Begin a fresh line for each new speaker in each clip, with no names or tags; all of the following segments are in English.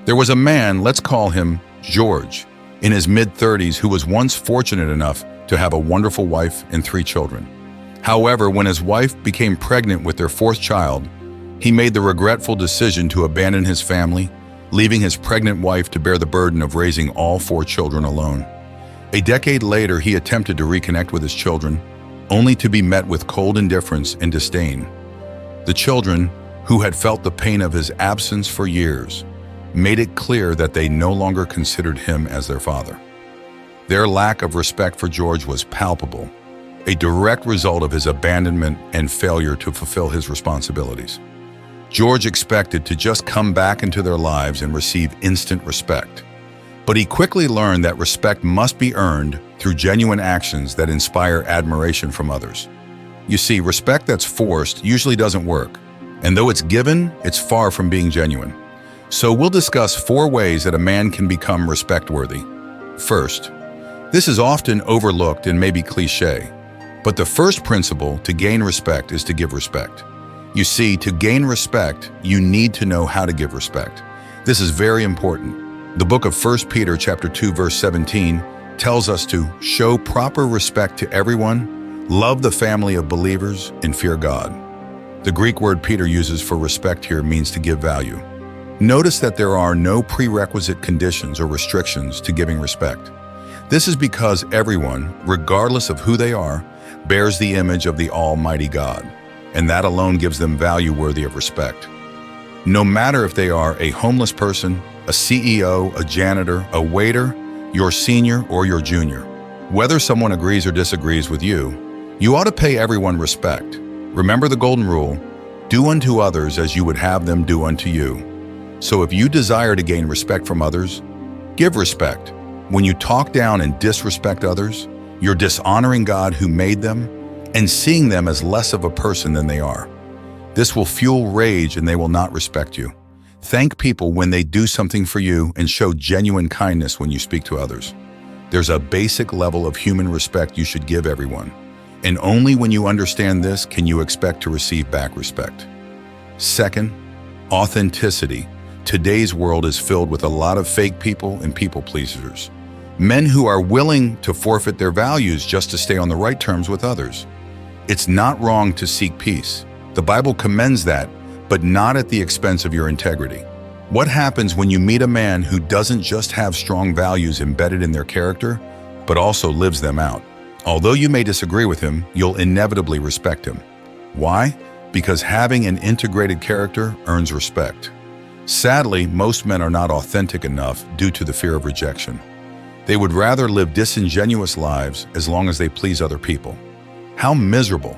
There was a man, let's call him George, in his mid-30s who was once fortunate enough to have a wonderful wife and 3 children. However, when his wife became pregnant with their 4th child, he made the regretful decision to abandon his family, leaving his pregnant wife to bear the burden of raising all 4 children alone. A decade later, he attempted to reconnect with his children, only to be met with cold indifference and disdain. The children, who had felt the pain of his absence for years, made it clear that they no longer considered him as their father. Their lack of respect for George was palpable, a direct result of his abandonment and failure to fulfill his responsibilities. George expected to just come back into their lives and receive instant respect. But he quickly learned that respect must be earned through genuine actions that inspire admiration from others. You see, respect that's forced usually doesn't work, and though it's given, it's far from being genuine. So we'll discuss 4 ways that a man can become respect-worthy. First, this is often overlooked and maybe cliché, but the first principle to gain respect is to give respect. You see, to gain respect, you need to know how to give respect. This is very important. The book of 1 Peter chapter 2 verse 17 tells us to show proper respect to everyone, love the family of believers, and fear God. The Greek word Peter uses for respect here means to give value. Notice that there are no prerequisite conditions or restrictions to giving respect. This is because everyone, regardless of who they are, bears the image of the Almighty God, and that alone gives them value worthy of respect. No matter if they are a homeless person, a CEO, a janitor, a waiter, your senior or your junior. Whether someone agrees or disagrees with you, you ought to pay everyone respect. Remember the golden rule, do unto others as you would have them do unto you. So if you desire to gain respect from others, give respect. When you talk down and disrespect others, you're dishonoring God who made them and seeing them as less of a person than they are. This will fuel rage and they will not respect you. Thank people when they do something for you and show genuine kindness when you speak to others. There's a basic level of human respect you should give everyone, and only when you understand this can you expect to receive back respect. Second, authenticity. Today's world is filled with a lot of fake people and people pleasers. Men who are willing to forfeit their values just to stay on the right terms with others. It's not wrong to seek peace. The Bible commends that, but not at the expense of your integrity. What happens when you meet a man who doesn't just have strong values embedded in their character, but also lives them out? Although you may disagree with him, you'll inevitably respect him. Why? Because having an integrated character earns respect. Sadly, most men are not authentic enough due to the fear of rejection. They would rather live disingenuous lives as long as they please other people. How miserable!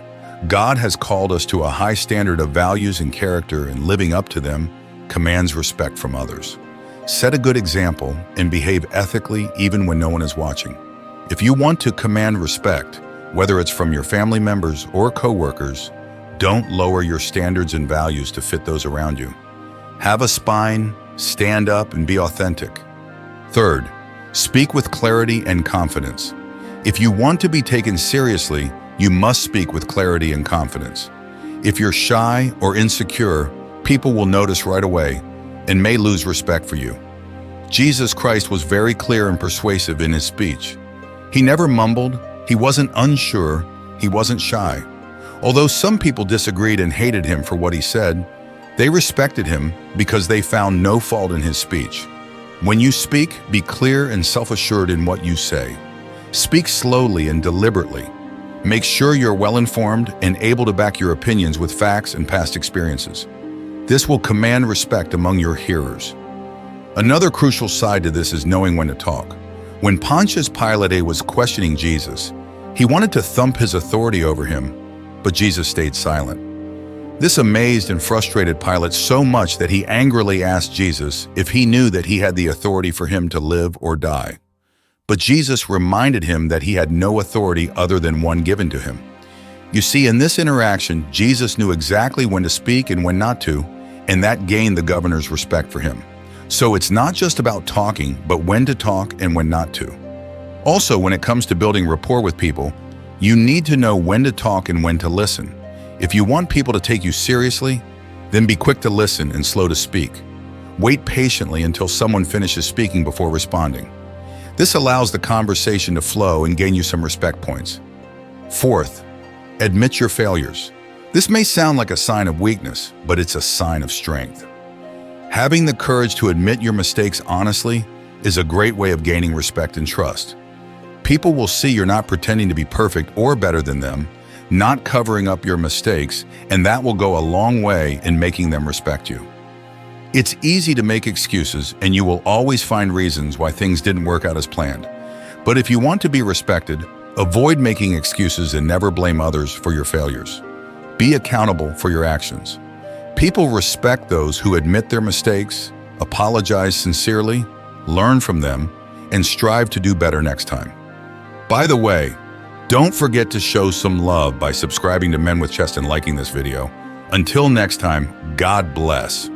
God has called us to a high standard of values and character, and living up to them commands respect from others. Set a good example and behave ethically even when no one is watching. If you want to command respect, whether it's from your family members or co-workers, don't lower your standards and values to fit those around you. Have a spine, stand up, and be authentic. Third, speak with clarity and confidence. If you want to be taken seriously, you must speak with clarity and confidence. If you're shy or insecure, people will notice right away and may lose respect for you. Jesus Christ was very clear and persuasive in his speech. He never mumbled, he wasn't unsure, he wasn't shy. Although some people disagreed and hated him for what he said, they respected him because they found no fault in his speech. When you speak, be clear and self-assured in what you say. Speak slowly and deliberately. Make sure you're well-informed and able to back your opinions with facts and past experiences. This will command respect among your hearers. Another crucial side to this is knowing when to talk. When Pontius Pilate was questioning Jesus, he wanted to thump his authority over him, but Jesus stayed silent. This amazed and frustrated Pilate so much that he angrily asked Jesus if he knew that he had the authority for him to live or die. But Jesus reminded him that he had no authority other than one given to him. You see, in this interaction, Jesus knew exactly when to speak and when not to, and that gained the governor's respect for him. So it's not just about talking, but when to talk and when not to. Also, when it comes to building rapport with people, you need to know when to talk and when to listen. If you want people to take you seriously, then be quick to listen and slow to speak. Wait patiently until someone finishes speaking before responding. This allows the conversation to flow and gain you some respect points. Fourth, admit your failures. This may sound like a sign of weakness, but it's a sign of strength. Having the courage to admit your mistakes honestly is a great way of gaining respect and trust. People will see you're not pretending to be perfect or better than them, not covering up your mistakes, and that will go a long way in making them respect you. It's easy to make excuses, and you will always find reasons why things didn't work out as planned. But if you want to be respected, avoid making excuses and never blame others for your failures. Be accountable for your actions. People respect those who admit their mistakes, apologize sincerely, learn from them, and strive to do better next time. By the way, don't forget to show some love by subscribing to Men with Chest and liking this video. Until next time, God bless.